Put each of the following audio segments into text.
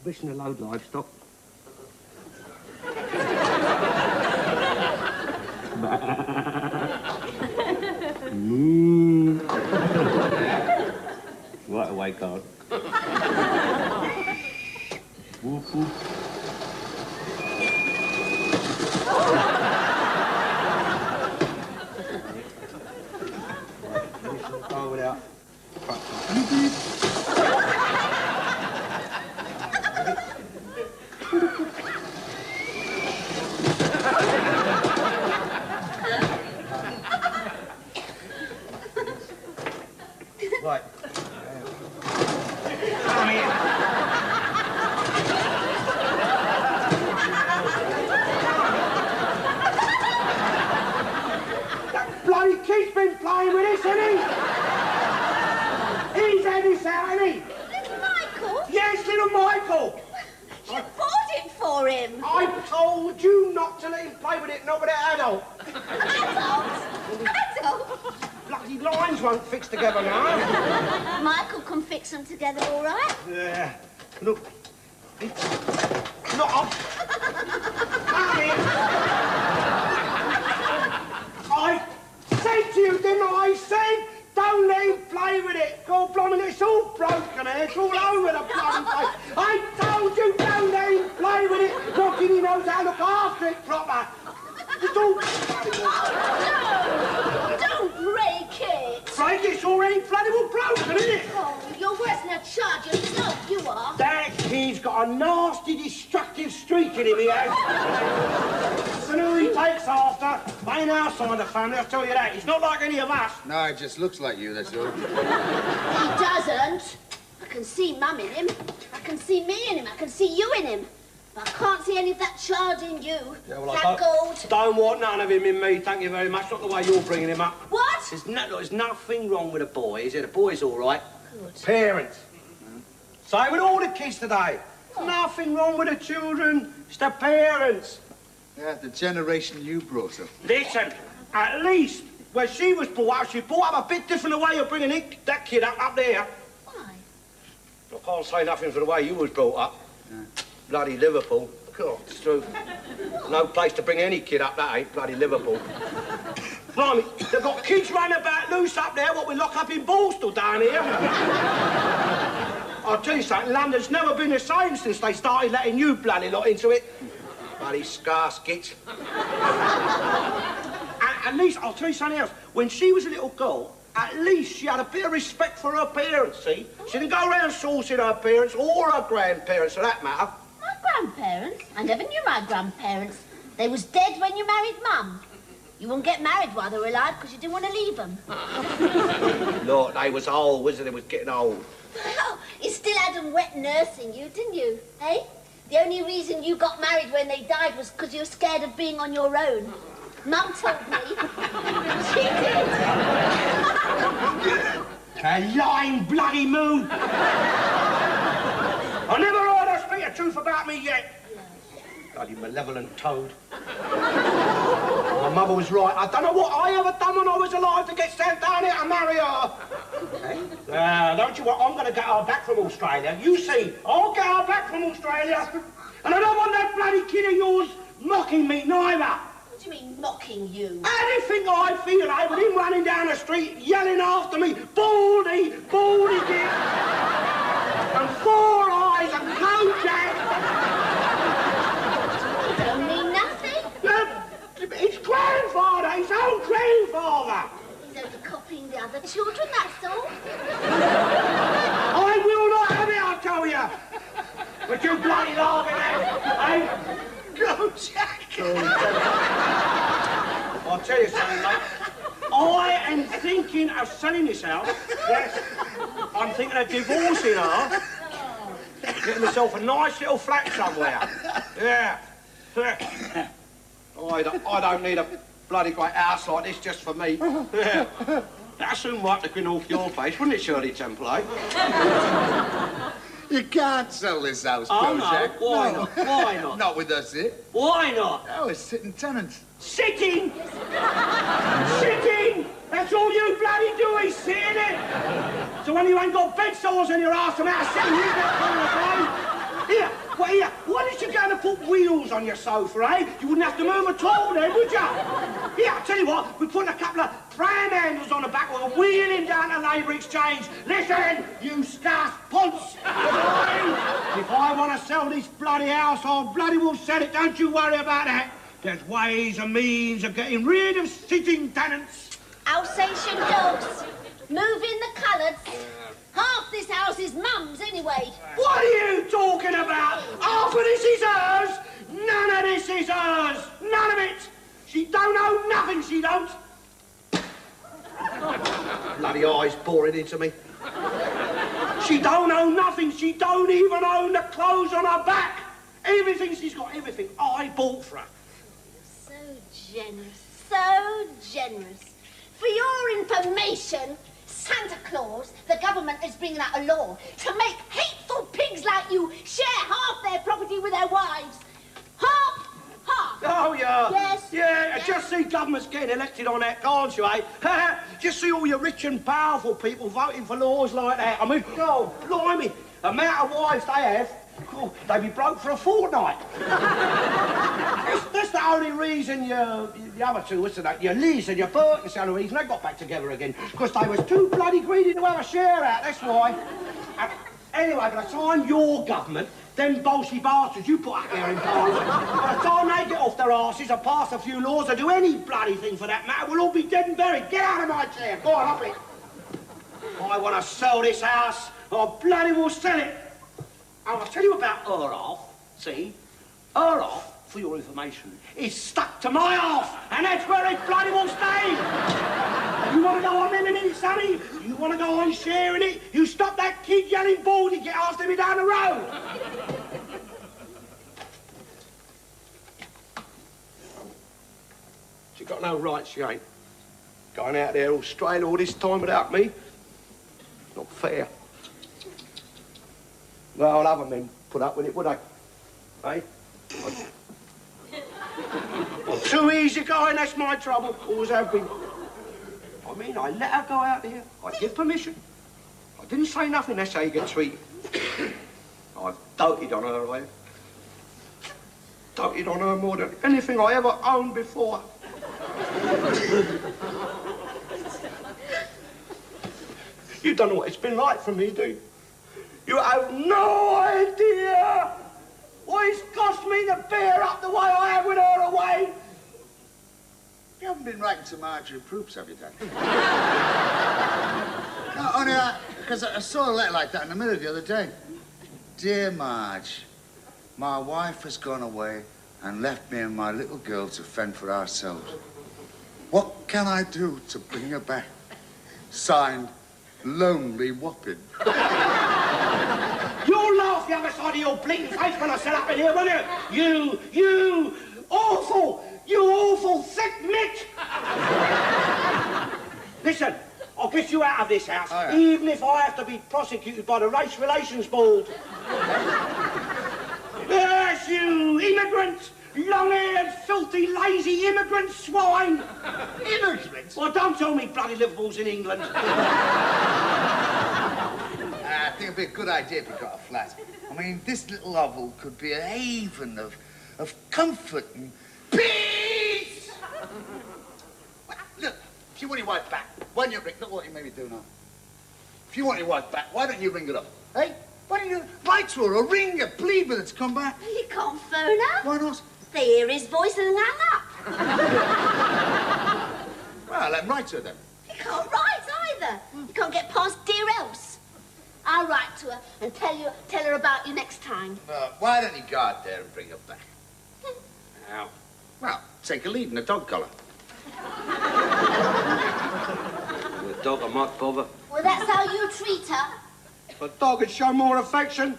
Exhibition of load livestock. Right away, card. Woof, woof. Go without. Right. Come here. That bloody kid's been playing with this, hasn't he? He's had this out, hasn't he? Little Michael? Yes, little Michael. You bought it for him. I told you not to let him play with it, not with an adult. Adult? Bloody lines won't fix together now. Michael can fix them together all right. Yeah. Look. Not off. Come in. I said to you, didn't I? I said, don't let him play with it. God, blimey, it's all broken here. It's all over the bloody place. I told you, don't let him play with it. Not if he knows how to look after it proper. It's all... No! Don't break it! Break it? It's already bloody well broken, isn't it? Oh, you're worse than a charge yourself, you are. That kid's got a nasty, destructive streak in him, he has. And who he takes after, ain't our side of the family, I'll tell you that. He's not like any of us. No, it just looks like you, that's all. He doesn't. I can see Mum in him. I can see me in him. I can see you in him. But I can't see any of that charge in you. Yeah, well, that gold. Don't want none of him in me, thank you very much. Not the way you're bringing him up. What? There's nothing wrong with a boy, is there? The boy's all right. Good. Parents. Same with all the kids today. Nothing wrong with the children. It's the parents. Yeah, the generation you brought up. Listen, at least when she was brought up, she brought up a bit different the way you're bringing that kid up there. Why? I can't say nothing for the way you was brought up. Yeah. Bloody Liverpool. God, it's true. No place to bring any kid up, that ain't bloody Liverpool. Blimey, they've got kids running about loose up there, what we lock up in Borstal down here. I'll tell you something, London's never been the same since they started letting you bloody lot into it. Bloody scarskits. At least, I'll tell you something else. When she was a little girl, at least she had a bit of respect for her parents, see? She didn't go around saucing her parents or her grandparents, for that matter. My grandparents? I never knew my grandparents. They was dead when you married Mum. You wouldn't get married while they were alive because you didn't want to leave them. Look, they was old, wasn't they? They was getting old. Oh, you still had them wet nursing you, didn't you? Eh? The only reason you got married when they died was because you were scared of being on your own. Mum told me. She did. A lying bloody moon. I never heard her speak the truth about me yet. Bloody malevolent toad. My mother was right. I don't know what I ever done when I was alive to get sent down here to marry her. Hey? Don't you want? I'm going to get her back from Australia. You see, I'll get her back from Australia. And I don't want that bloody kid of yours mocking me neither. What do you mean, mocking you? Anything I feel like with him running down the street, yelling after me, baldy, baldy kid. And 4 eyes and no jack. Don't mean nothing. His grandfather, his own grandfather. He's only copying the other children, that's all. I will not have it, I tell you. But you bloody laughing at it, eh? Go, Jack. I'll tell you something, mate. I am thinking of selling this house. Yes. I'm thinking of divorcing her. Getting myself a nice little flat somewhere. Yeah. I don't need a bloody great house like this just for me. Yeah. That'll soon wipe the grin off your face, wouldn't it, Shirley Temple, eh? You can't sell this house, Oh, Jack. no. Why not? Why not? Not with us here. Why not? Oh, it's sitting tenants. Sitting! Sitting! That's all you bloody do is sit in it! So when you ain't got bed sores in your arse and out sitting here all the time, here, animals on your sofa, eh? You wouldn't have to move at all then, would you? Yeah, I'll tell you what, we put a couple of pram handles on the back with a wheeling down to Labour Exchange. Listen, you scuffed punts. If I want to sell this bloody house, I'll bloody well sell it. Don't you worry about that. There's ways and means of getting rid of sitting tenants. Alsatian dogs. Move in the colours. Half this house is Mum's anyway. What are you talking about? Half of this is hers. None of this is hers. None of it. She don't own nothing, she don't. Bloody eyes boring into me. She don't own nothing. She don't even own the clothes on her back. Everything she's got, everything I bought for her. So generous, so generous. For your information, Santa Claus, the government is bringing out a law to make hateful pigs like you share half their property with their wives. Half. Oh, yeah. Yes. Yeah, Yes. just see governments getting elected on that, can't you, eh? Just see all your rich and powerful people voting for laws like that. I mean, oh, blimey, the amount of wives they have, oh, they'd be broke for a fortnight. That's the only reason the other two, what's that, your Liz and your Bert, that's the only reason they got back together again. Because they was too bloody greedy to have a share out, that's why. Anyway, by the time your government, them bolshy bastards you put up there in Parliament, by the time they get off their arses and pass a few laws or do any bloody thing for that matter, we'll all be dead and buried. Get out of my chair. Go on, up it. I want to sell this house. I bloody will sell it. And I'll tell you about her half. See? Her half, for your information, is stuck to my half, and that's where it bloody will stay. You want to go on living in it, sonny? You want to go on sharing it? You stop that kid yelling baldy, get after me down the road. She got no right, she ain't. Going out there all straight all this time without me. Not fair. Well, other men put up with it, would they? Eh? I'm too easy going, that's my trouble. Always have been. I mean, I let her go out there. I give permission. I didn't say nothing, that's how you get treated. I've doted on her, I have. Doted on her more than anything I ever owned before. You don't know what it's been like for me, do you? You have no idea what it's cost me to bear up the way I have with her away. You haven't been writing to Marjorie proofs, have you, Dad? No, only because I saw a letter like that in the mirror the other day. Dear Marge, my wife has gone away and left me and my little girl to fend for ourselves. What can I do to bring her back? Signed, Lonely Whopping. You'll laugh the other side of your bleeding face when I set up in here, won't you? You awful thick mitt! Listen, I'll get you out of this house, even if I have to be prosecuted by the Race Relations Board. Yes, you immigrant! Long-haired, filthy, lazy immigrant swine! Immigrants? Well, don't tell me bloody Liverpool's in England. I think it'd be a good idea if you got a flat. I mean, this little hovel could be a haven of comfort and peace! Well, look, if you want your wife back, why don't you ring... Look what you made me do now. If you want your wife back, why don't you ring her up? Hey? Why don't you write to her or ring her, plead with her to come back? You can't phone her. Why not? They hear his voice and hang up. Well, let him write to her then. You can't write either. You can't get past dear else. I'll write to her and tell her about you next time. Why don't you go out there and bring her back? How? Well, take a lead in a dog collar. The dog, I might bother. Well, that's how you treat her. The dog would show more affection.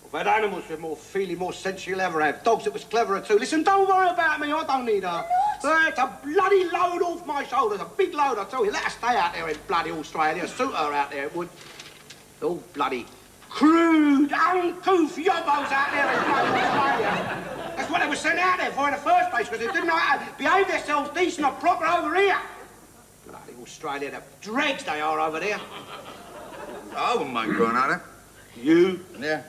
I've had animals with more feeling, more sense you'll ever have. Dogs that was cleverer too. Listen, don't worry about me, I don't need her. It's a bloody load off my shoulders, a big load, I tell you. Let her stay out there in bloody Australia. Suit her out there, it would. All bloody crude, uncouth yobbos out there in bloody Australia. That's what they were sent out there for in the first place, because they didn't know how to behave themselves decent or proper over here. Bloody Australia, the dregs they are over there. I wouldn't mind going out there. You? Yeah.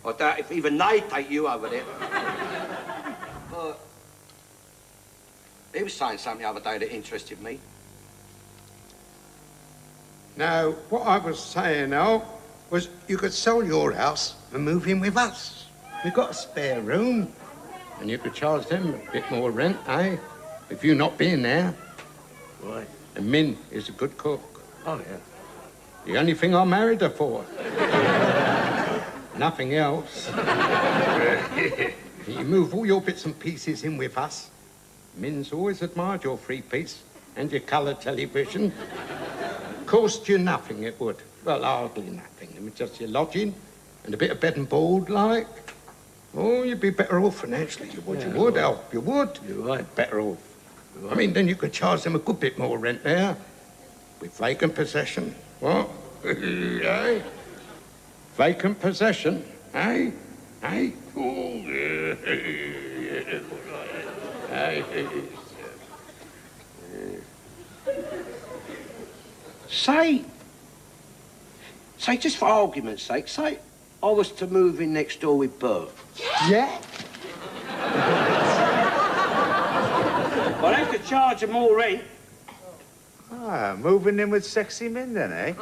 I I doubt if even they take you over there. But he was saying something the other day that interested me. Now, what I was saying, Al, was you could sell your house and move in with us. We've got a spare room, and you could charge them a bit more rent, eh? If you not being there. Right. And Min is a good cook. Oh, yeah. The only thing I married her for. Nothing else. You move all your bits and pieces in with us. Min's always admired your three-piece and your colour television. Cost you nothing, it would. Well, hardly nothing. It was just your lodging and a bit of bed and board, like. Oh, you'd be better off financially. You would, Al. You would. You're right. Better off. I mean, then you could charge them a good bit more rent there. With vacant possession. What? Eh? Vacant possession, eh? Eh? Oh, yeah. Say, just for argument's sake, say I was to move in next door with Bert. Yeah? Well, I could charge them more rent. Ah, moving in with sexy men then, eh?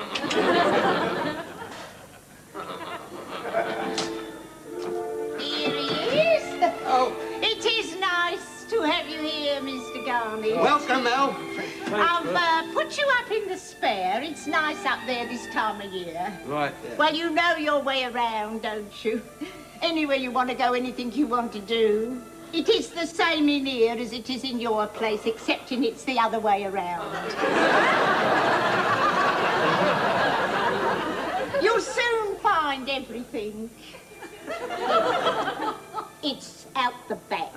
Here he is. Oh, it is nice to have you here, Mr. Garnett. Welcome, Al. I've put you up in the spare. It's nice up there this time of year. Right. Well, you know your way around, don't you? Anywhere you want to go, anything you want to do. It is the same in here as it is in your place, excepting it's the other way around. You'll soon find everything. It's out the back,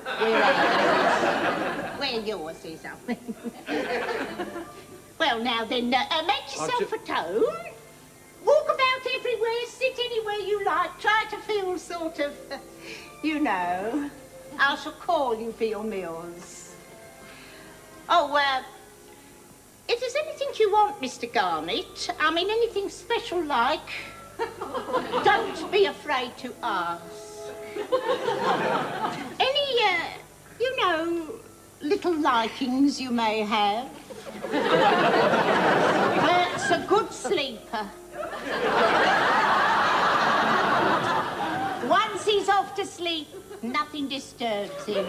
where yours is, I mean. Well, now then, make yourself at home. Walk about everywhere, sit anywhere you like. Try to feel sort of, you know. I shall call you for your meals. Oh, if there's anything you want, Mr. Garnett, I mean anything special like, don't be afraid to ask. Any, you know, little likings you may have. Bert's a good sleeper. Once he's off to sleep, nothing disturbs him.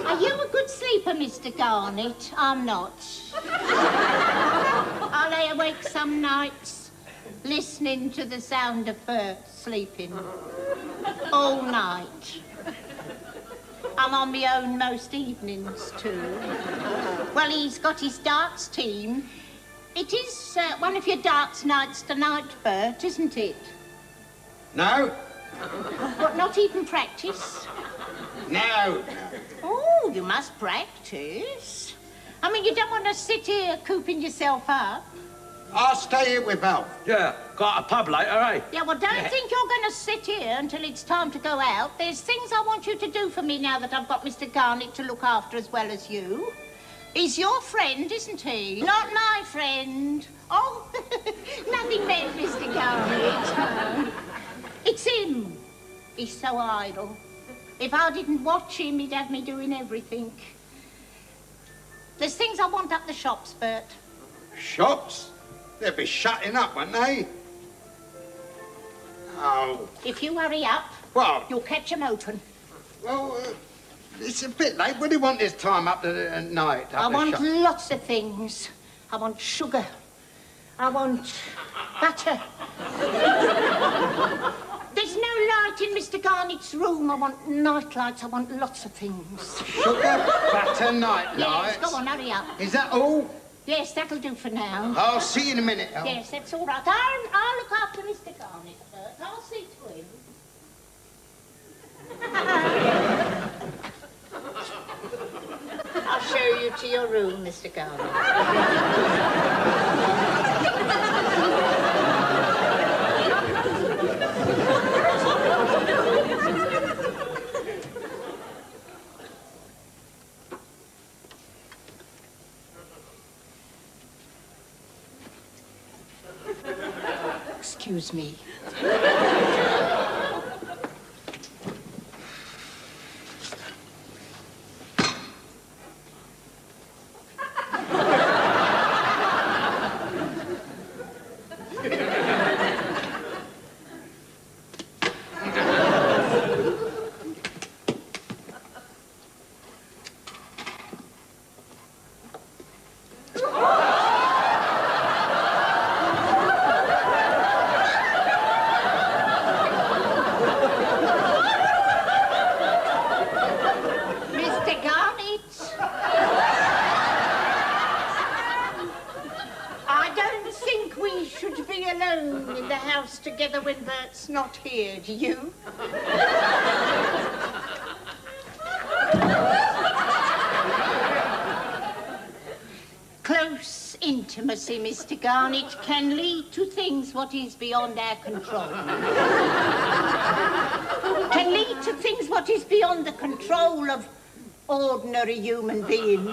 Are you a good sleeper, Mr. Garnett? I'm not. I lay awake some nights listening to the sound of Bert sleeping all night. I'm on my own most evenings, too. Well, he's got his darts team. It is one of your darts nights tonight, Bert, isn't it? No? But not even practice? No. Oh, you must practice. I mean, you don't want to sit here cooping yourself up. I'll stay here with Al. Yeah, got a pub later, eh? Yeah, well, don't think you're going to sit here until it's time to go out. There's things I want you to do for me now that I've got Mr. Garnett to look after as well as you. He's your friend, isn't he? Not my friend. Oh, nothing meant, Mr. Garnett. It's him. He's so idle. If I didn't watch him, he'd have me doing everything. There's things I want up the shops, Bert. Shops? They'll be shutting up, won't they? Oh. If you hurry up, Well, you'll catch 'em open. well, it's a bit late. What do you want this time up at night? I want lots of things. I want sugar. I want butter. There's no light in Mr. Garnett's room. I want night lights. I want lots of things. Sugar, butter, night lights. Yes, go on, hurry up. Is that all? Yes, that'll do for now. I'll see you in a minute, Al. Yes, that's all right. I'll look after Mr. Garnett, Bert. I'll see to him. I'll show you to your room, Mr. Garnett. excuse me. Together when Bert's not here, do you? Close intimacy, Mr. Garnett, can lead to things what is beyond our control. Can lead to things what is beyond the control of ordinary human beings.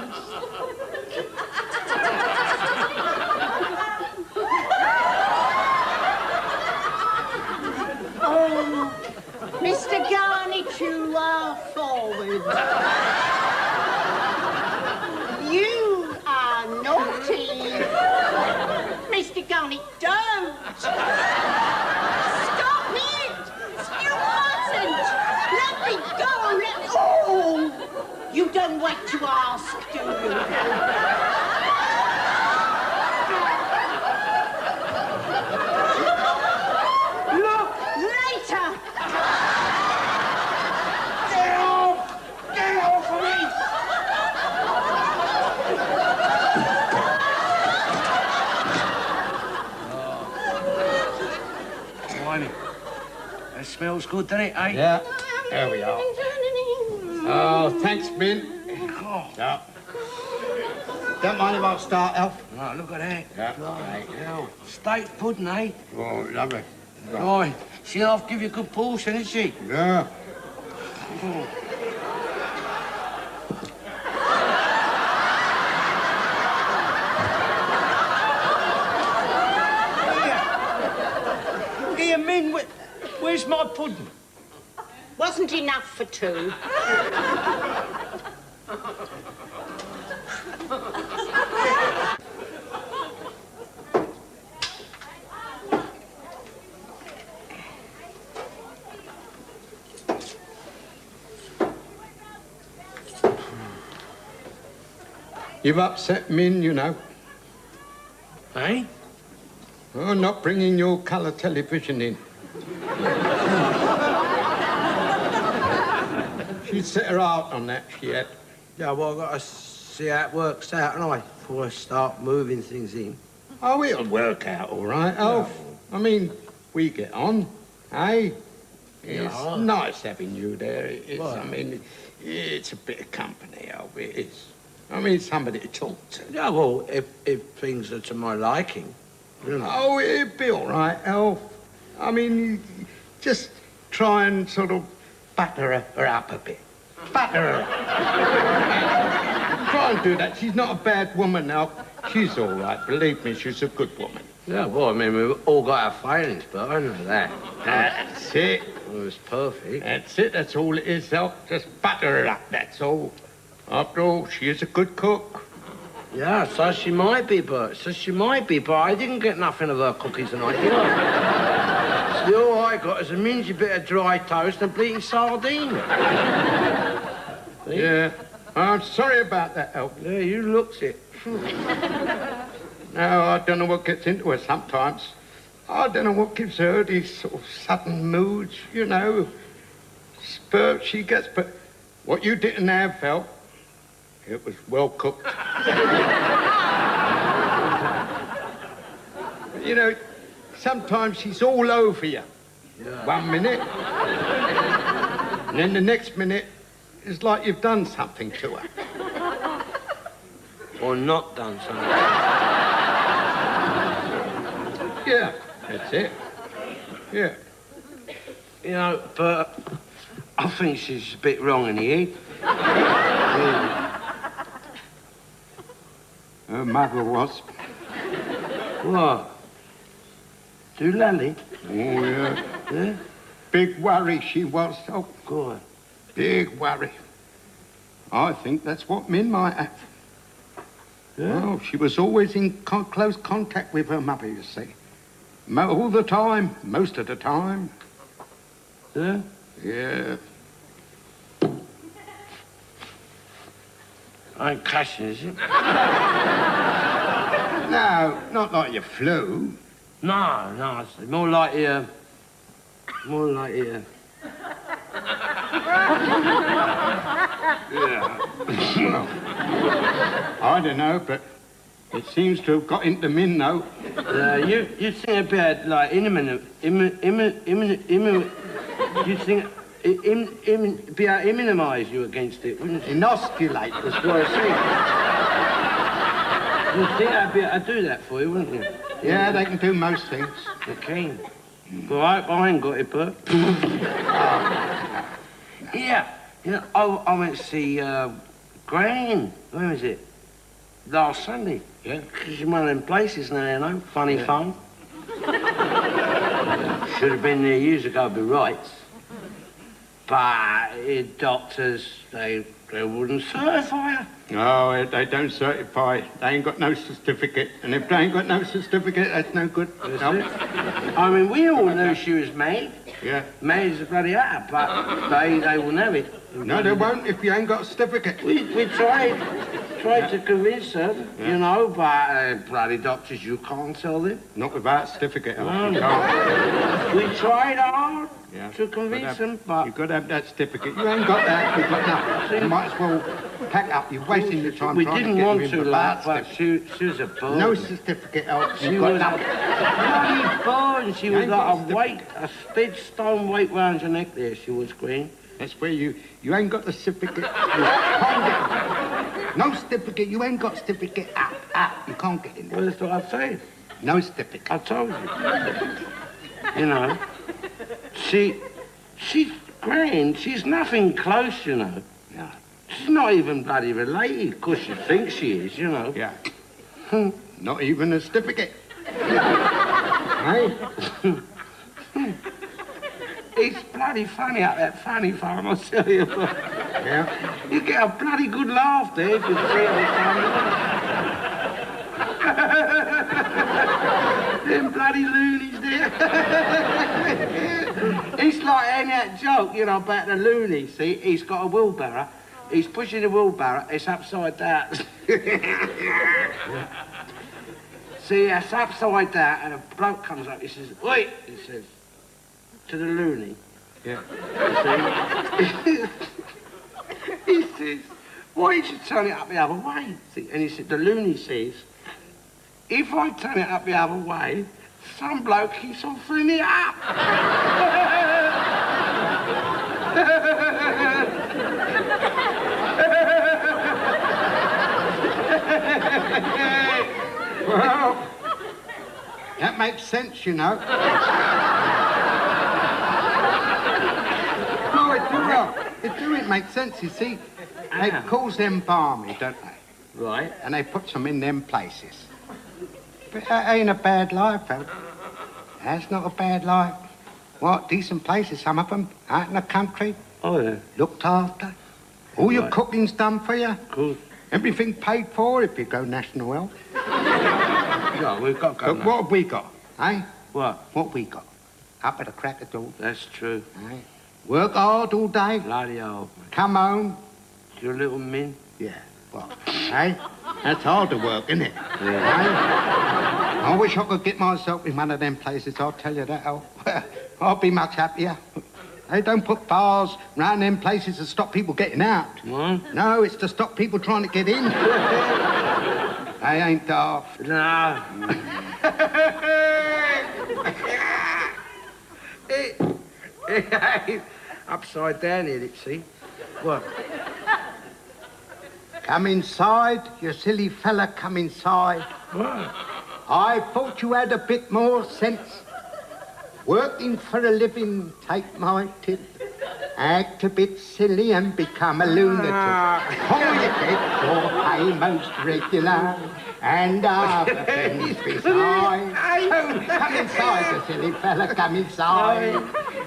Oh, Mr. Garnett, you are forward. You are naughty. Mr. Garnett, don't. Stop it. You mustn't. Let me go. Oh, you don't wait to ask, do you? Smells good, doesn't it, eh? Yeah, there we are. Oh, thanks, Min. Oh. Yeah. Don't mind if I start, Alf. Oh, look at that. Yeah. Right. Hell. Steak pudding, eh? Oh, lovely. Right. She'll give you a good portion, isn't she? Yeah. Oh. Here, Min, where's my pudding? Wasn't enough for two. You've upset Min, you know. Eh? Oh, not bringing your colour television in. She'd set her heart on that, she had. Yeah, well, I've got to see how it works out, haven't I? Before I start moving things in. Oh, it'll work out all right, Alf. I mean, we get on, eh? It's Yeah. nice having you there. It's, Right. I mean, it's a bit of company, Alf, it is. I mean, somebody to talk to. Yeah, well, if things are to my liking, you know. Oh, it'd be all right, Alf. I mean, just try and sort of butter her up a bit. Butter her up. Try and do that. She's not a bad woman, Alf. She's all right. Believe me, she's a good woman. Yeah, well, I mean, we've all got our failings, but I know that. That's it. It was perfect. That's it. That's all it is, Alf. Just butter her up, that's all. After all, she is a good cook. Yeah, so she might be, Bert. So she might be, but I didn't get nothing of her cookies tonight, did I? See, all I got is a mingy bit of dry toast and bleeding sardine. Yeah. I'm sorry about that, Alf. Yeah, you looked it. No, I don't know what gets into her sometimes. I don't know what gives her these sort of sudden moods, you know. Spurts she gets, but what you didn't have, Phil, it was well cooked. You know, sometimes she's all over you. Yeah. 1 minute. And then the next minute, it's like you've done something to her. Or not done something. Yeah, that's it. Yeah. You know, but I think she's a bit wrong in the head. Her mother was. What? Do Lally? Oh, yeah. Yeah? Big worry she was. Oh, Go on. big worry. I think that's what Min might have. Yeah? Well, she was always in close contact with her mother, you see. All the time, most of the time. Yeah? Yeah. Ain't clashing, is it? No, not like your flu. No, it's more like Yeah. Well, I don't know, but it seems to have got into Min, though. you think about, like, you think, be able to immunise you against it, wouldn't you? Inoculate. That's what I say. You think I'd be able to do that for you, wouldn't you? Yeah, they can do most things. They can. But I ain't got it, Bert. Yeah, you know, I went to see Gran. When was it? Last Sunday. Yeah. She's in one of them places now, you know, funny fun. Should have been there years ago, by rights. But doctors, they wouldn't certify her. No, they don't certify. They ain't got no certificate. And if they ain't got no certificate, that's no good. That's No. it. I mean, we all knew she was mad. Yeah. Mad as a bloody hat, but they wouldn't have it. No, they won't if you ain't got a certificate. We tried to convince her, you know, but bloody doctors, you can't tell them. Not without a certificate. No. You can't. We tried hard Yeah. to convince them, but... You've got to have that certificate. You ain't got that, you've got nothing. You might as well pack up. You're wasting your time We trying didn't to get want you in to, without like, but certificate. she was a bird. No certificate helps. She You've was got a nothing. bloody bird, and she was ain't like got a weight, a dead stone weight round your neck there, she was, Green. That's where you ain't got the certificate. You can't get no certificate. You ain't got certificate. You can't get in there. Well, that's what I said. No certificate. I told you. You know, she's grand. She's nothing close, you know. No. She's not even bloody related, because she thinks she is, you know. Yeah. Not even a certificate. Hey? It's bloody funny at that funny farm, I tell you. Yeah. You get a bloody good laugh there if you see it. Them bloody loonies there. It's like any that joke, you know, about the loony. See, he's got a wheelbarrow. He's pushing the wheelbarrow. It's upside down. See, it's upside down, and a bloke comes up. He says, "Wait," he says, to the loony. Yeah. See? He says, "Why don't you turn it up the other way?" See? And he said, the loony says, "If I turn it up the other way, some bloke keeps on filling it up." Well, that makes sense, you know. No, it do. It makes sense, you see. They calls them balmy, don't they? Right. And they puts them in them places. But that ain't a bad life, fella. That's not a bad life. What, decent places, some of them, out in the country, Oh, yeah. looked after. All your Right. cooking's done for you. Cool. Everything paid for if you go national health. Yeah, we've got to go But now. what have we got, eh? What? What we got? Up at the crack of dawn, That's true. eh? Work hard all day, Bloody old. come home. Your little min. Yeah, what? Eh? That's hard to work, isn't it? Yeah. Eh? I wish I could get myself in one of them places, I'll tell you that. I'll be much happier. They don't put bars round them places to stop people getting out. What? No, it's to stop people trying to get in. They ain't daft. No. It upside down here, see? What? Come inside, you silly fella, come inside. What? I thought you had a bit more sense. Working for a living, take my tip. Act a bit silly and become a lunatic. Call your debts or pay most regular. And other things besides. Oh, come inside, the silly fella, come inside.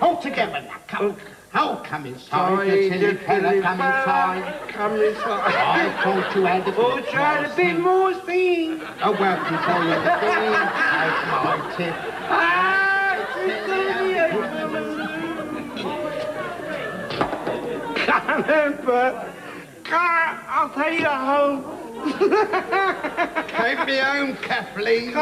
All together now, come. Oh, come inside, the silly fella, come inside. Come inside. I thought you had a bit more steam. Oh, well, before you begin, take my tip. Come in, Bert. I'll take you home. Take me home, Kathleen.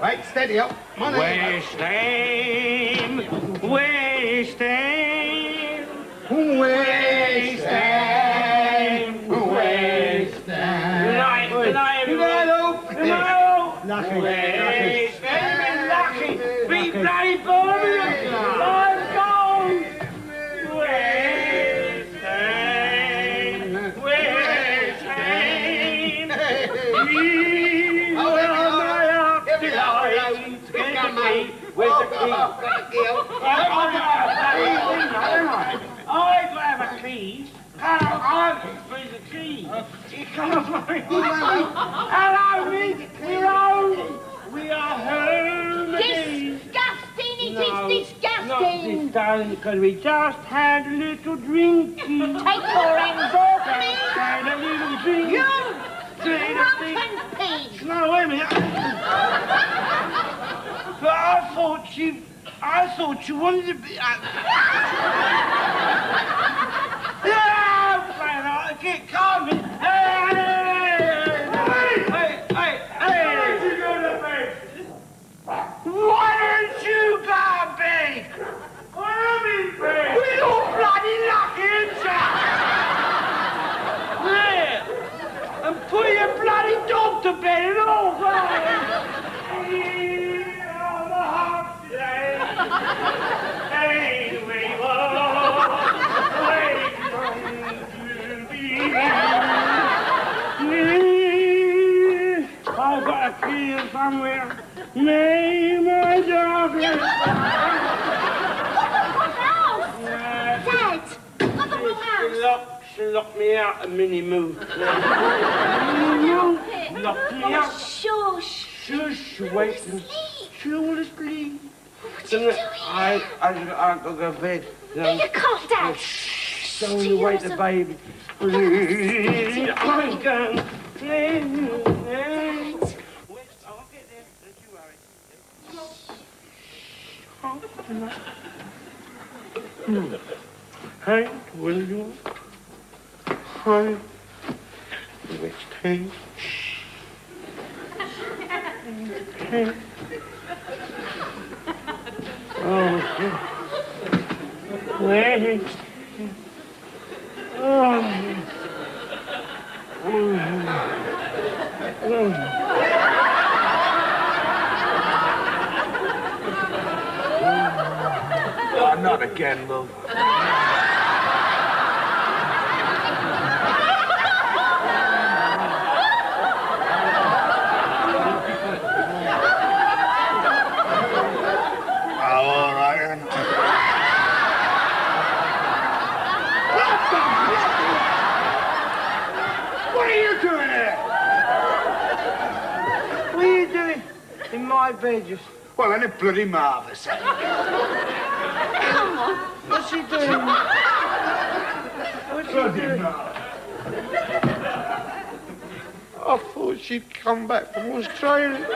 Wait, steady up. West Ham, West Ham, West Ham, West Ham. Lucky. West Ham, lucky. Be bloody Birmingham. Live goal. West Ham, West Ham. Where's the key? I've got to have a key. I've got the key. You can't find me. Hello, hello. We are home again. Disgusting, it is disgusting. Not disgusting, because we just had a little drinky. Take your hands off me. Had a little drink. You drunken pig. No, wait a minute. But I thought you wanted to be... Yeah, get calm. Why don't you go to bed? I'm in bed. We're all bloody lucky, ain't you? There. And put your bloody dog to bed and all. I've got a key somewhere. May my darling. Dad, look at the house. She locked me out a mini-moo. Locked me out. Shush. Shush, wait. She was asleep. What are you doing? I got to go to bed. No, you can't, Dad. Don't you wait the baby. I'm going. I'll get there. Don't you worry. Hey, what do you want? Hi. West Ham. Hey. Oh, wait. Oh. Not again, love. All right, then. What are you doing here? What are you doing in my bed? Just... Well, ain't it bloody marvellous? Come on. What's he doing? What's he doing? I thought she'd come back from Australia.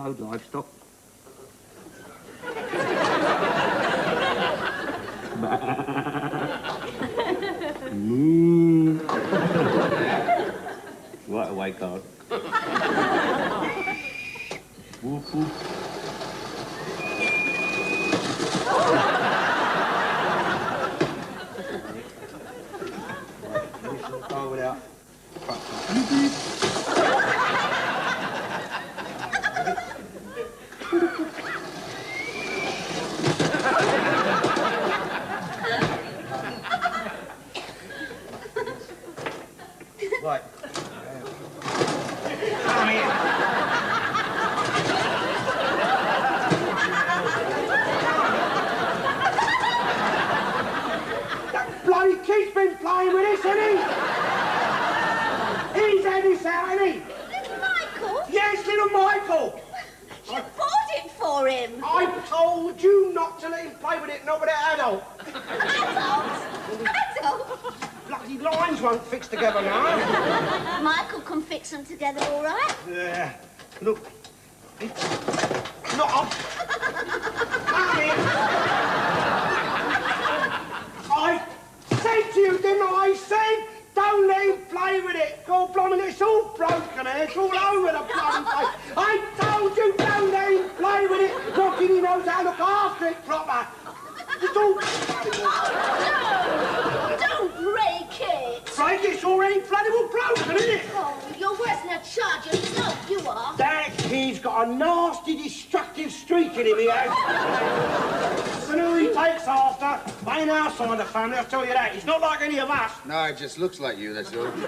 road livestock. Right away, card. Woof, woof. Go without. Right. Come here. That bloody kid's been playing with this, hasn't he? He's had this out, hasn't he? Little Michael? Yes, little Michael. You bought it for him. I told you not to let him play with it, not with an adult. Adult? Bloody lines won't fix together now. Michael can fix them together all right. Yeah. Look. Not off. Come here. I said to you, didn't I? I said, don't let him play with it. God blimey, it's all broken here. It's all over the bloody place. I told you, don't let him play with it. Not that he knows how to look after it proper. It's all... No! Don't break it! Break it's already bloody well broken, isn't it? Oh, you're worse than a charge yourself, you are. That kid's got a nasty, destructive streak in him, he has. And who he takes after, ain't our side of the family, I'll tell you that. He's not like any of us. No, it just looks like you, that's all. He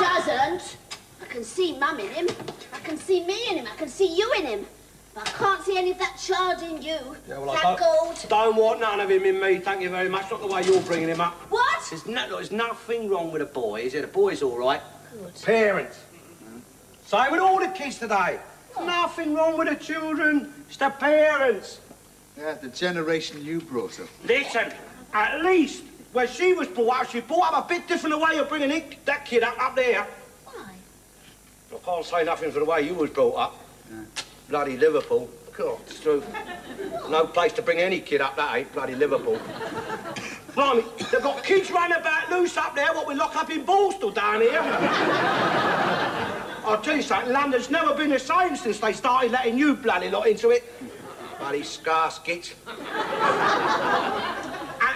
doesn't. I can see Mum in him. I can see me in him. I can see you in him. But I can't see any of that charge in you. Yeah, well, that gold. Don't want none of him in me, thank you very much. Not the way you're bringing him up. What? There's nothing wrong with a boy, is there? The boy's all right. Good. Parents. Same with all the kids today. Nothing wrong with the children. It's the parents. Yeah, the generation you brought up. Listen, at least when she was brought up, she brought up a bit different the way you're bringing that kid up there. Why? I can't say nothing for the way you was brought up. No. Bloody Liverpool. God, it's true. No place to bring any kid up, that ain't bloody Liverpool. Blimey, they've got kids running about loose up there, what we lock up in Borstal down here. I'll tell you something, London's never been the same since they started letting you bloody lot into it. Bloody scarskits.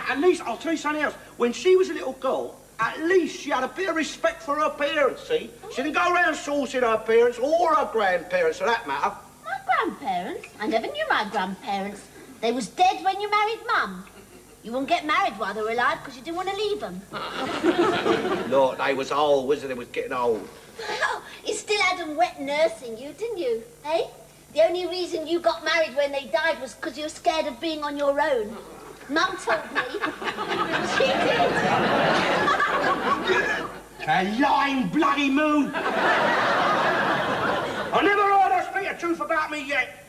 At least, I'll tell you something else. When she was a little girl, at least she had a bit of respect for her parents, see? She didn't go around saucing her parents or her grandparents, for that matter. My grandparents? I never knew my grandparents. They was dead when you married Mum. You wouldn't get married while they were alive because you didn't want to leave them. Look, they was old, wasn't they? They was getting old. Well, you still had them wet nursing you, didn't you? Eh? The only reason you got married when they died was because you were scared of being on your own. Mum told me. She did. A lying bloody moon. I never heard her speak the truth about me yet.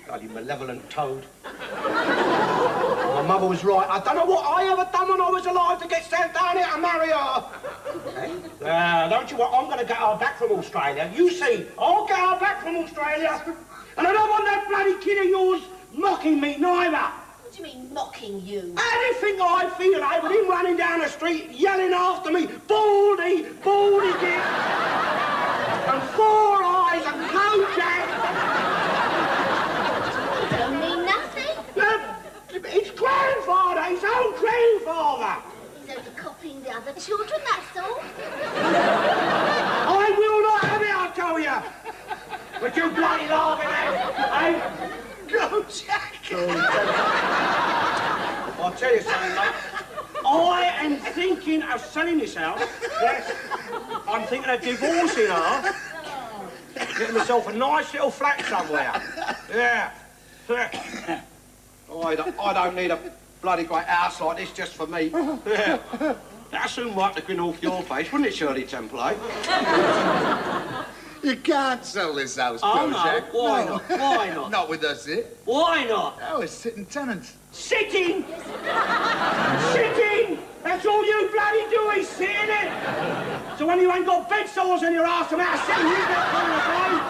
Bloody malevolent toad. My mother was right. I don't know what I ever done when I was alive to get sent down here to marry her. Don't you want? I'm going to get her back from Australia. You see, I'll get her back from Australia. And I don't want that bloody kid of yours mocking me neither. What do you mean, mocking you? Anything I feel like with him running down the street, yelling after me, baldy, baldy kid. And 4 eyes and Kojak. Don't mean nothing. It's grandfather, his own grandfather. He's only copying the other children, that's all. I will not have it, I tell you. But you bloody laughing at it, eh? Go, Jack! I'll tell you something, mate. I am thinking of selling this house. Yes. I'm thinking of divorcing her. Getting myself a nice little flat somewhere. Yeah. I don't need a bloody great house like this just for me. Yeah. That'd soon wipe the grin off your face, wouldn't it, Shirley Temple, eh? You can't sell this house, Oh, no. Jack. Why not? Why not? Not with us here. Why not? Oh, it's sitting tenants. Sitting! Sitting! That's all you bloody do is sit in it! So when you ain't got bed sores in your arse about sitting, you get on the phone.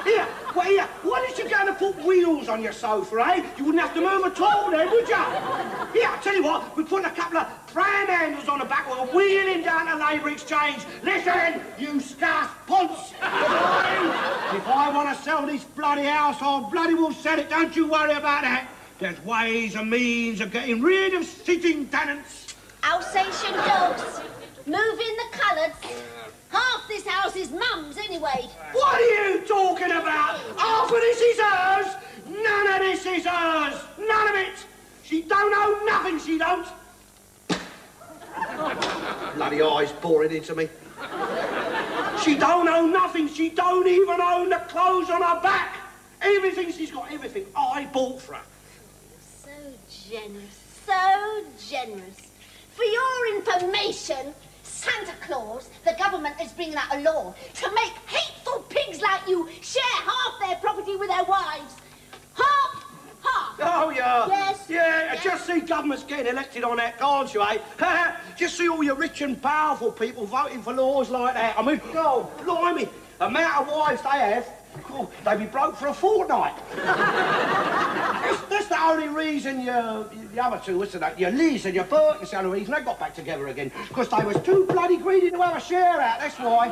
Here, Well, yeah, why did you go to put wheels on your sofa, eh? You wouldn't have to move at all then, would you? Yeah, I tell you what, we put a couple of pram handles on the back with a wheeling down to Labour Exchange. Listen, you scarce ponce. If I want to sell this bloody house, I'll bloody well sell it. Don't you worry about that. There's ways and means of getting rid of sitting tenants. Alsatian dogs. Move in the colours. Half this house is Mum's anyway. What are you talking about? Half of this is hers. None of this is hers. None of it. She don't own nothing, she don't. Bloody eyes boring into me. She don't own nothing. She don't even own the clothes on her back. Everything she's got, everything I bought for her. So generous, so generous. For your information, Santa Claus, the government is bringing out a law to make hateful pigs like you share half their property with their wives. Half. Oh, yeah. Yes. Yeah, Yes. just see governments getting elected on that, can't you, eh? Just see all your rich and powerful people voting for laws like that. I mean, oh, blimey, the amount of wives they have, oh, they'd be broke for a fortnight. That's the only reason the other two, what's that, your Liz and your Bert, that's the only reason they got back together again. Because they was too bloody greedy to have a share out, that's why.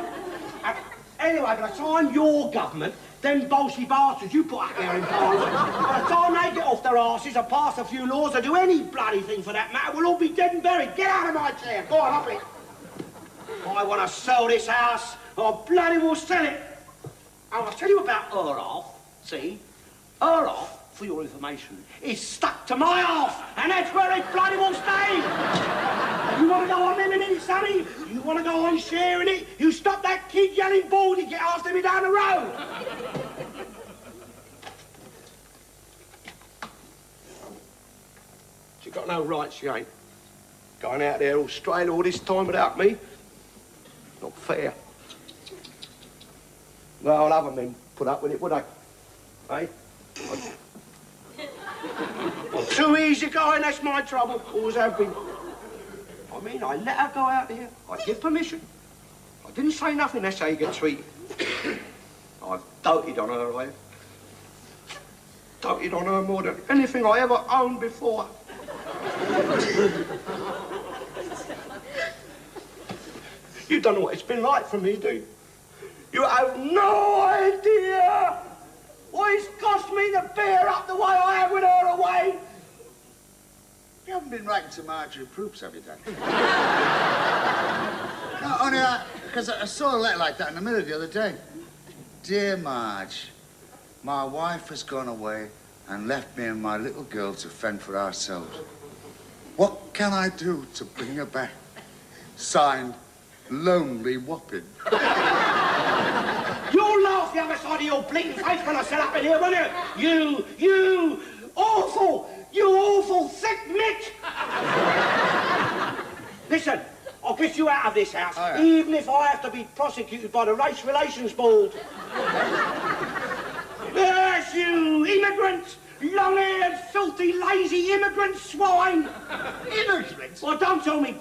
Anyway, by the time your government, them bolshy bastards you put up there in Parliament, by the time they get off their arses and pass a few laws or do any bloody thing for that matter, we'll all be dead and buried. Get out of my chair. Go on, up it. I want to sell this house. I bloody will sell it. And I'll tell you about her half. See? Her half, for your information, is stuck to my half. And that's where it bloody will stay. You want to go on living in it, sonny? You want to go on sharing it? You stop that kid yelling baldy, get after me down the road. She got no right, she ain't. Going out there Australia all this time without me. Not fair. Well, other men put up with it, would they? Eh? I'm too easy going, that's my trouble. Always have been. I mean, I let her go out there. I give permission. I didn't say nothing, that's how you get treated. I've doted on her, I have. Doted on her more than anything I ever owned before. You don't know what it's been like for me, do you? You have no idea what it's cost me to bear up the way I have with her away. You haven't been writing to Marjorie Proops, have you, Dan? No, only because I saw a letter like that in the Mirror the other day. Dear Marge, my wife has gone away and left me and my little girl to fend for ourselves. What can I do to bring her back? Signed, Lonely Whopping. You'll laugh the other side of your bleating face when I set up in here, won't you? You awful thick mitt! Listen, I'll get you out of this house, oh, yeah. even if I have to be prosecuted by the Race Relations Board. Yes, you immigrant! Long-haired, filthy, lazy immigrant swine! Immigrants? Well, don't tell me